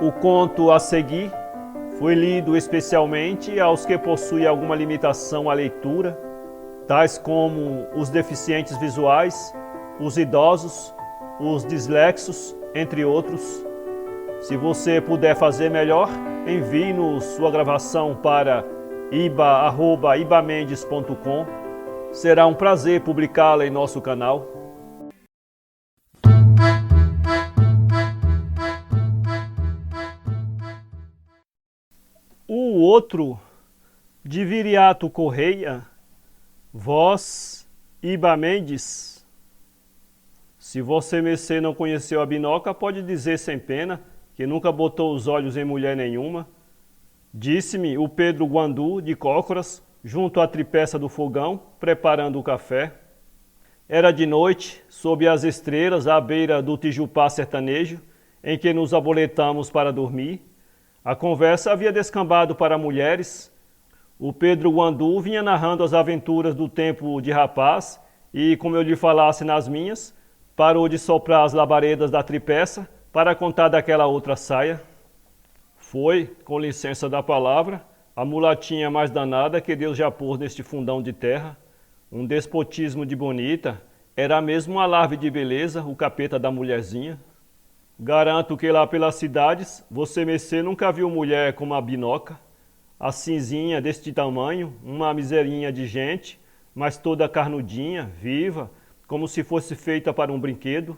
O conto a seguir foi lido especialmente aos que possuem alguma limitação à leitura, tais como os deficientes visuais, os idosos, os dislexos, entre outros. Se você puder fazer melhor, envie-nos sua gravação para iba@ibamendes.com. Será um prazer publicá-la em nosso canal. O outro, de Viriato Correia, voz Iba Mendes. Se você mercê não conheceu a Binoca, pode dizer sem pena que nunca botou os olhos em mulher nenhuma. Disse-me o Pedro Guandu de Cócoras, junto à tripeça do fogão, preparando o café. Era de noite, sob as estrelas, à beira do Tijupá sertanejo, em que nos aboletamos para dormir. A conversa havia descambado para mulheres. O Pedro Guandu vinha narrando as aventuras do tempo de rapaz e, como eu lhe falasse nas minhas, parou de soprar as labaredas da tripeça para contar daquela outra saia. Foi, com licença da palavra, a mulatinha mais danada que Deus já pôs neste fundão de terra. Um despotismo de bonita, era mesmo um alarve de beleza, o capeta da mulherzinha. Garanto que lá pelas cidades, você mercê nunca viu mulher como a Binoca. A cinzinha deste tamanho, uma miserinha de gente, mas toda carnudinha, viva, como se fosse feita para um brinquedo.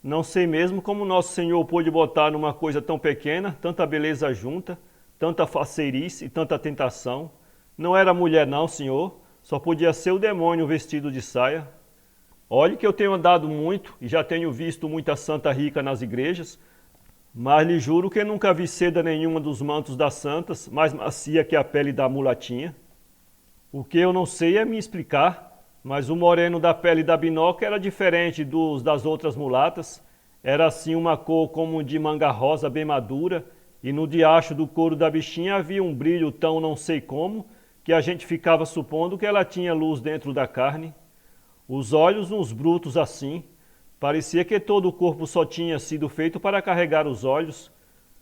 Não sei mesmo como Nosso Senhor pôde botar numa coisa tão pequena, tanta beleza junta, tanta faceirice e tanta tentação. Não era mulher não, senhor, só podia ser o demônio vestido de saia. Olhe que eu tenho andado muito e já tenho visto muita santa rica nas igrejas, mas lhe juro que nunca vi seda nenhuma dos mantos das santas mais macia que a pele da mulatinha. O que eu não sei é me explicar, mas o moreno da pele da Binoca era diferente dos das outras mulatas. Era assim uma cor como de manga rosa bem madura, e no diacho do couro da bichinha havia um brilho tão não sei como, que a gente ficava supondo que ela tinha luz dentro da carne. Os olhos uns brutos assim, parecia que todo o corpo só tinha sido feito para carregar os olhos,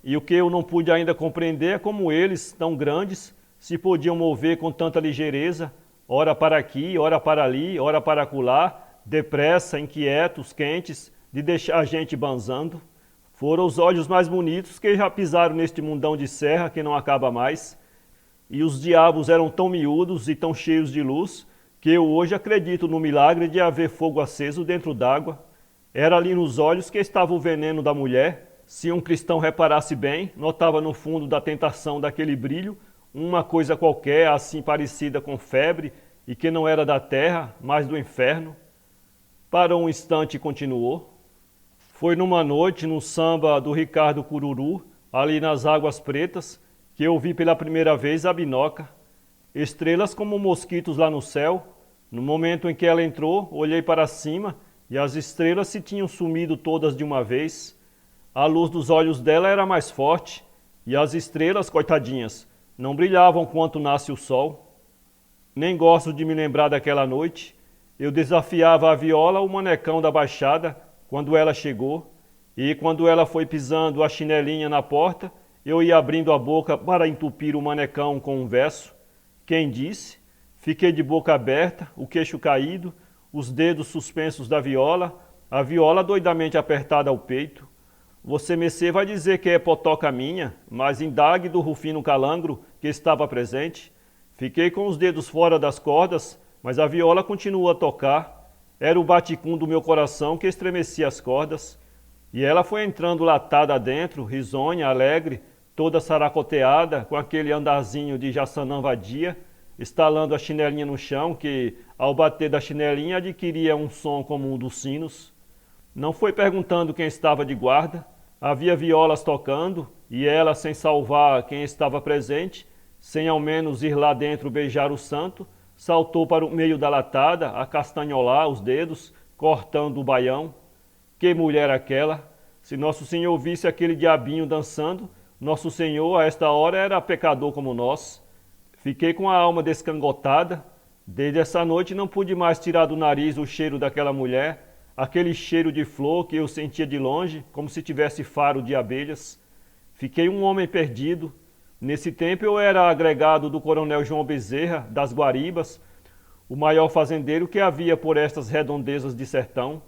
e o que eu não pude ainda compreender é como eles, tão grandes, se podiam mover com tanta ligeireza, ora para aqui, ora para ali, ora para acolá, depressa, inquietos, quentes, de deixar a gente banzando. Foram os olhos mais bonitos que já pisaram neste mundão de serra que não acaba mais, e os diabos eram tão miúdos e tão cheios de luz, que eu hoje acredito no milagre de haver fogo aceso dentro d'água. Era ali nos olhos que estava o veneno da mulher. Se um cristão reparasse bem, notava no fundo da tentação daquele brilho uma coisa qualquer, assim parecida com febre, e que não era da terra, mas do inferno. Parou um instante e continuou. Foi numa noite, no samba do Ricardo Cururu, ali nas Águas Pretas, que eu vi pela primeira vez a Binoca. Estrelas como mosquitos lá no céu. No momento em que ela entrou, olhei para cima e as estrelas se tinham sumido todas de uma vez. A luz dos olhos dela era mais forte e as estrelas, coitadinhas, não brilhavam quanto nasce o sol. Nem gosto de me lembrar daquela noite. Eu desafiava a viola o manecão da baixada quando ela chegou, e quando ela foi pisando a chinelinha na porta, eu ia abrindo a boca para entupir o manecão com um verso. Quem disse? Fiquei de boca aberta, o queixo caído, os dedos suspensos da viola, a viola doidamente apertada ao peito. Você mercê vai dizer que é potoca minha, mas indague do Rufino Calangro, que estava presente. Fiquei com os dedos fora das cordas, mas a viola continuou a tocar. Era o baticum do meu coração que estremecia as cordas. E ela foi entrando latada dentro, risonha, alegre, toda saracoteada, com aquele andarzinho de Jaçanã vadia, estalando a chinelinha no chão, que, ao bater da chinelinha, adquiria um som como um dos sinos. Não foi perguntando quem estava de guarda, havia violas tocando, e ela, sem salvar quem estava presente, sem ao menos ir lá dentro beijar o santo, saltou para o meio da latada, a castanholar os dedos, cortando o baião. Que mulher aquela! Se Nosso Senhor visse aquele diabinho dançando, Nosso Senhor, a esta hora, era pecador como nós. Fiquei com a alma descangotada. Desde essa noite não pude mais tirar do nariz o cheiro daquela mulher, aquele cheiro de flor que eu sentia de longe, como se tivesse faro de abelhas. Fiquei um homem perdido. Nesse tempo eu era agregado do coronel João Bezerra, das Guaribas, o maior fazendeiro que havia por estas redondezas de sertão.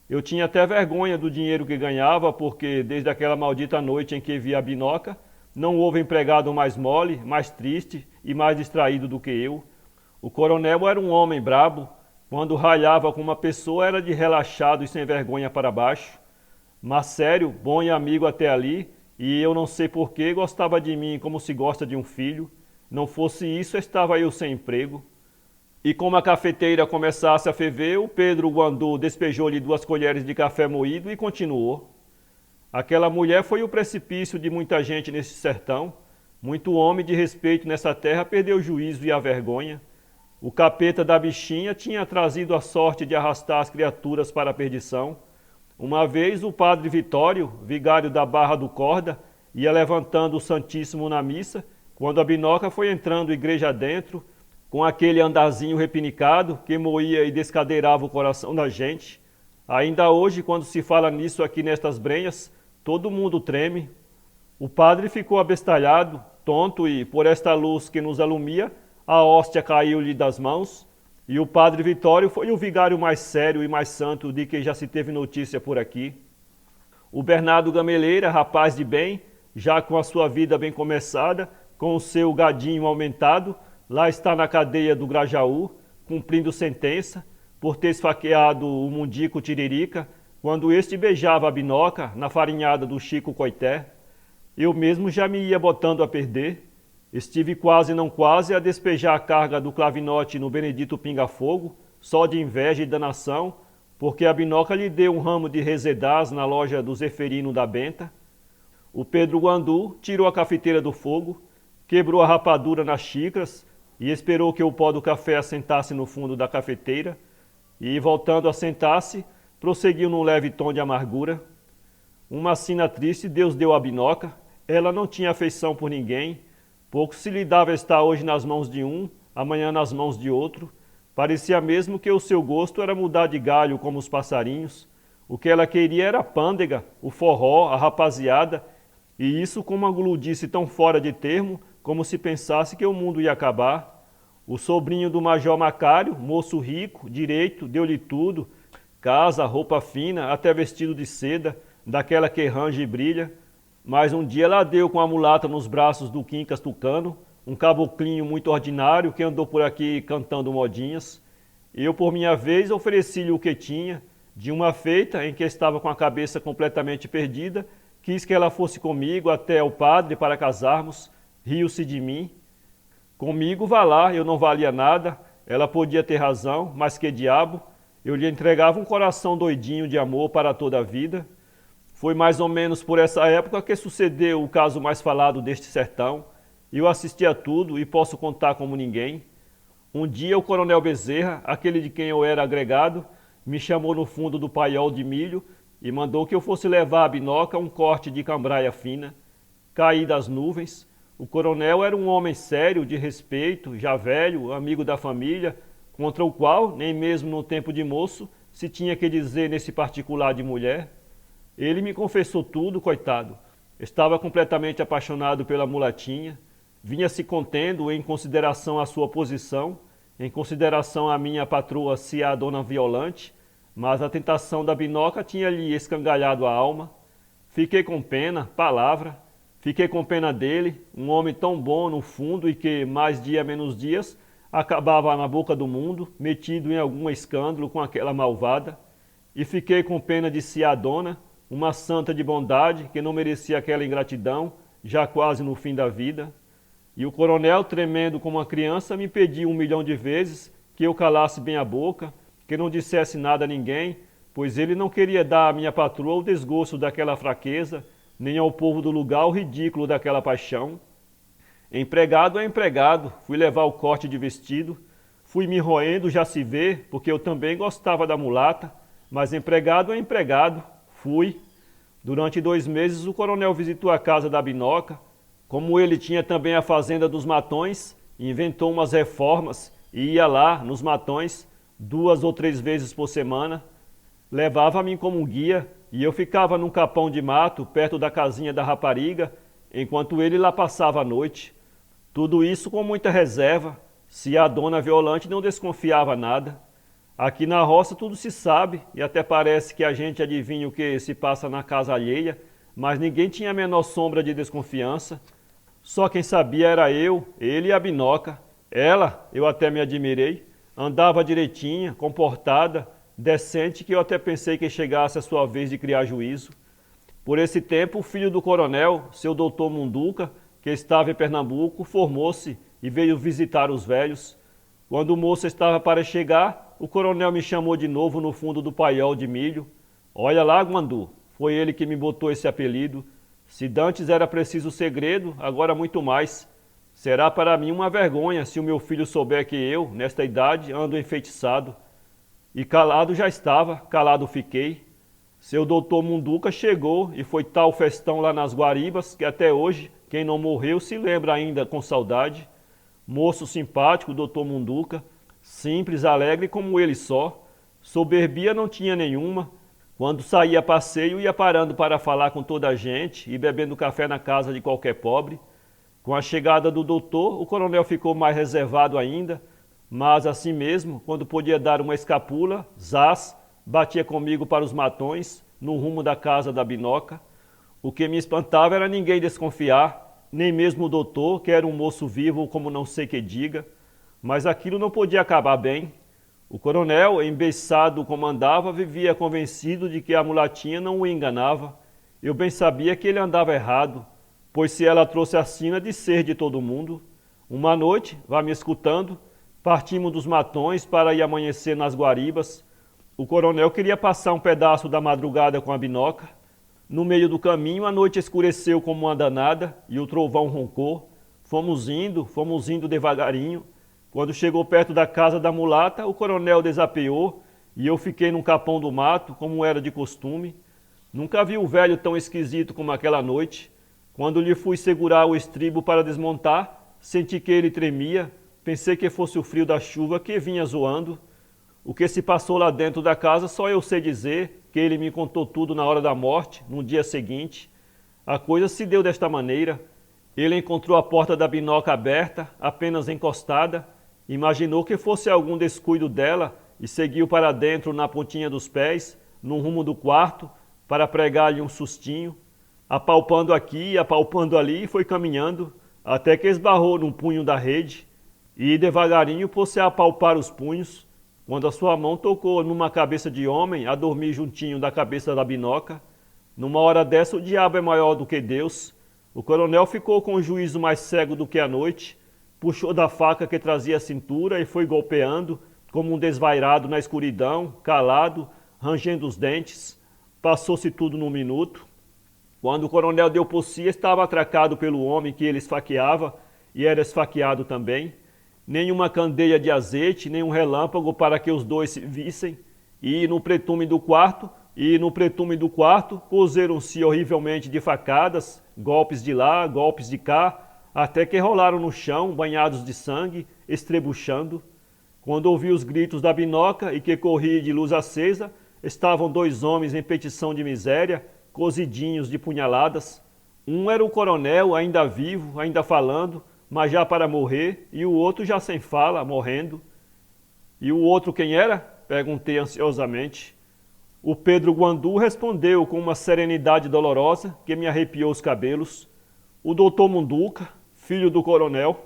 Eu tinha até vergonha do dinheiro que ganhava, porque desde aquela maldita noite em que vi a Binoca, não houve empregado mais mole, mais triste e mais distraído do que eu. O coronel era um homem brabo. Quando ralhava com uma pessoa era de relaxado e sem vergonha para baixo. Mas sério, bom e amigo até ali, e eu não sei por que gostava de mim como se gosta de um filho. Não fosse isso, estava eu sem emprego. E como a cafeteira começasse a ferver, o Pedro Guandu despejou-lhe 2 colheres de café moído e continuou. Aquela mulher foi o precipício de muita gente nesse sertão. Muito homem de respeito nessa terra perdeu o juízo e a vergonha. O capeta da bichinha tinha trazido a sorte de arrastar as criaturas para a perdição. Uma vez o padre Vitório, vigário da Barra do Corda, ia levantando o Santíssimo na missa, quando a Binoca foi entrando igreja dentro, com aquele andazinho repinicado que moía e descadeirava o coração da gente. Ainda hoje, quando se fala nisso aqui nestas brenhas, todo mundo treme. O padre ficou abestalhado, tonto, e por esta luz que nos alumia, a hóstia caiu-lhe das mãos, e o padre Vitório foi o vigário mais sério e mais santo de que já se teve notícia por aqui. O Bernardo Gameleira, rapaz de bem, já com a sua vida bem começada, com o seu gadinho aumentado, lá está na cadeia do Grajaú, cumprindo sentença, por ter esfaqueado o mundico Tiririca, quando este beijava a Binoca na farinhada do Chico Coité. Eu mesmo já me ia botando a perder. Estive quase não quase a despejar a carga do clavinote no Benedito Pinga-Fogo, só de inveja e danação, porque a Binoca lhe deu um ramo de resedás na loja do Zeferino da Benta. O Pedro Guandu tirou a cafeteira do fogo, quebrou a rapadura nas xícaras e esperou que o pó do café assentasse no fundo da cafeteira e, voltando a sentar-se, prosseguiu num leve tom de amargura. Uma sina triste Deus deu à Binoca. Ela não tinha afeição por ninguém. Pouco se lhe dava estar hoje nas mãos de um, amanhã nas mãos de outro. Parecia mesmo que o seu gosto era mudar de galho como os passarinhos. O que ela queria era a pândega, o forró, a rapaziada, e isso com uma gludice tão fora de termo, como se pensasse que o mundo ia acabar. O sobrinho do Major Macário, moço rico, direito, deu-lhe tudo, casa, roupa fina, até vestido de seda, daquela que range e brilha. Mas um dia ela deu com a mulata nos braços do Quincas Tucano, um caboclinho muito ordinário que andou por aqui cantando modinhas. Eu, por minha vez, ofereci-lhe o que tinha. De uma feita em que estava com a cabeça completamente perdida, quis que ela fosse comigo até o padre para casarmos. Riu-se de mim. Comigo vá lá, eu não valia nada. Ela podia ter razão, mas que diabo. Eu lhe entregava um coração doidinho de amor para toda a vida. Foi mais ou menos por essa época que sucedeu o caso mais falado deste sertão. Eu assisti a tudo e posso contar como ninguém. Um dia o coronel Bezerra, aquele de quem eu era agregado, me chamou no fundo do paiol de milho e mandou que eu fosse levar a Binoca um corte de cambraia fina. Caí das nuvens. O coronel era um homem sério, de respeito, já velho, amigo da família, contra o qual, nem mesmo no tempo de moço, se tinha que dizer nesse particular de mulher. Ele me confessou tudo, coitado. Estava completamente apaixonado pela mulatinha, vinha se contendo em consideração à sua posição, em consideração à minha patroa Cia Dona Violante, mas a tentação da Binoca tinha-lhe escangalhado a alma. Fiquei com pena, palavra, fiquei com pena dele, um homem tão bom no fundo e que, mais dia menos dias, acabava na boca do mundo, metido em algum escândalo com aquela malvada. E fiquei com pena de Cia Dona, uma santa de bondade que não merecia aquela ingratidão, já quase no fim da vida. E o coronel, tremendo como uma criança, me pediu 1 milhão de vezes que eu calasse bem a boca, que não dissesse nada a ninguém, pois ele não queria dar à minha patroa o desgosto daquela fraqueza, nem ao povo do lugar o ridículo daquela paixão. Empregado é empregado, fui levar o corte de vestido, fui me roendo, já se vê, porque eu também gostava da mulata, mas empregado é empregado. Fui. Durante 2 meses o coronel visitou a casa da Binoca. Como ele tinha também a fazenda dos Matões, inventou umas reformas e ia lá, nos Matões, 2 ou 3 vezes por semana. Levava-me como um guia e eu ficava num capão de mato, perto da casinha da rapariga, enquanto ele lá passava a noite. Tudo isso com muita reserva, se a dona Violante não desconfiava nada. Aqui na roça tudo se sabe e até parece que a gente adivinha o que se passa na casa alheia, mas ninguém tinha a menor sombra de desconfiança. Só quem sabia era eu, ele e a Binoca. Ela, eu até me admirei, andava direitinha, comportada, decente, que eu até pensei que chegasse a sua vez de criar juízo. Por esse tempo, o filho do coronel, seu doutor Munduca, que estava em Pernambuco, formou-se e veio visitar os velhos. Quando o moço estava para chegar, o coronel me chamou de novo no fundo do paiol de milho. Olha lá, Guandu, foi ele que me botou esse apelido. Se dantes era preciso segredo, agora muito mais. Será para mim uma vergonha se o meu filho souber que eu, nesta idade, ando enfeitiçado. E calado já estava, calado fiquei. Seu doutor Munduca chegou e foi tal festão lá nas Guaribas que até hoje, quem não morreu se lembra ainda com saudade. Moço simpático, doutor Munduca, simples, alegre como ele só. Soberbia não tinha nenhuma. Quando saía a passeio, ia parando para falar com toda a gente e bebendo café na casa de qualquer pobre. Com a chegada do doutor, o coronel ficou mais reservado ainda, mas assim mesmo, quando podia dar uma escapula, zás, batia comigo para os matões, no rumo da casa da Binoca. O que me espantava era ninguém desconfiar, nem mesmo o doutor, que era um moço vivo como não sei que diga, mas aquilo não podia acabar bem. O coronel, embeiçado como andava, vivia convencido de que a mulatinha não o enganava. Eu bem sabia que ele andava errado, pois se ela trouxe a sina de ser de todo mundo. Uma noite, vá me escutando, partimos dos matões para ir amanhecer nas Guaribas. O coronel queria passar um pedaço da madrugada com a Binoca. No meio do caminho, a noite escureceu como uma danada e o trovão roncou. Fomos indo devagarinho. Quando chegou perto da casa da mulata, o coronel desapeou e eu fiquei num capão do mato, como era de costume. Nunca vi o velho tão esquisito como aquela noite. Quando lhe fui segurar o estribo para desmontar, senti que ele tremia. Pensei que fosse o frio da chuva que vinha zoando. O que se passou lá dentro da casa só eu sei dizer, que ele me contou tudo na hora da morte, no dia seguinte. A coisa se deu desta maneira. Ele encontrou a porta da Binoca aberta, apenas encostada, imaginou que fosse algum descuido dela e seguiu para dentro na pontinha dos pés, no rumo do quarto, para pregar-lhe um sustinho. Apalpando aqui, apalpando ali, foi caminhando, até que esbarrou num punho da rede, e devagarinho pôs-se a apalpar os punhos, quando a sua mão tocou numa cabeça de homem a dormir juntinho da cabeça da Binoca. Numa hora dessa o diabo é maior do que Deus. O coronel ficou com o juízo mais cego do que a noite, puxou da faca que trazia à cintura e foi golpeando, como um desvairado na escuridão, calado, rangendo os dentes. Passou-se tudo num minuto. Quando o coronel deu por si, estava atracado pelo homem que ele esfaqueava e era esfaqueado também. Nenhuma candeia de azeite, nem um relâmpago para que os dois se vissem. E no pretume do quarto, cozeram-se horrivelmente de facadas, golpes de lá, golpes de cá, até que rolaram no chão, banhados de sangue, estrebuchando. Quando ouvi os gritos da Binoca e que corri de luz acesa, estavam dois homens em petição de miséria, cozidinhos de punhaladas. Um era o coronel, ainda vivo, ainda falando, mas já para morrer, e o outro já sem fala, morrendo. E o outro quem era? Perguntei ansiosamente. O Pedro Guandu respondeu com uma serenidade dolorosa que me arrepiou os cabelos. O doutor Munduca, filho do coronel.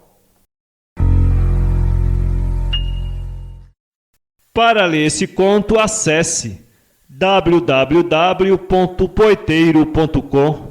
Para ler esse conto, acesse www.poeteiro.com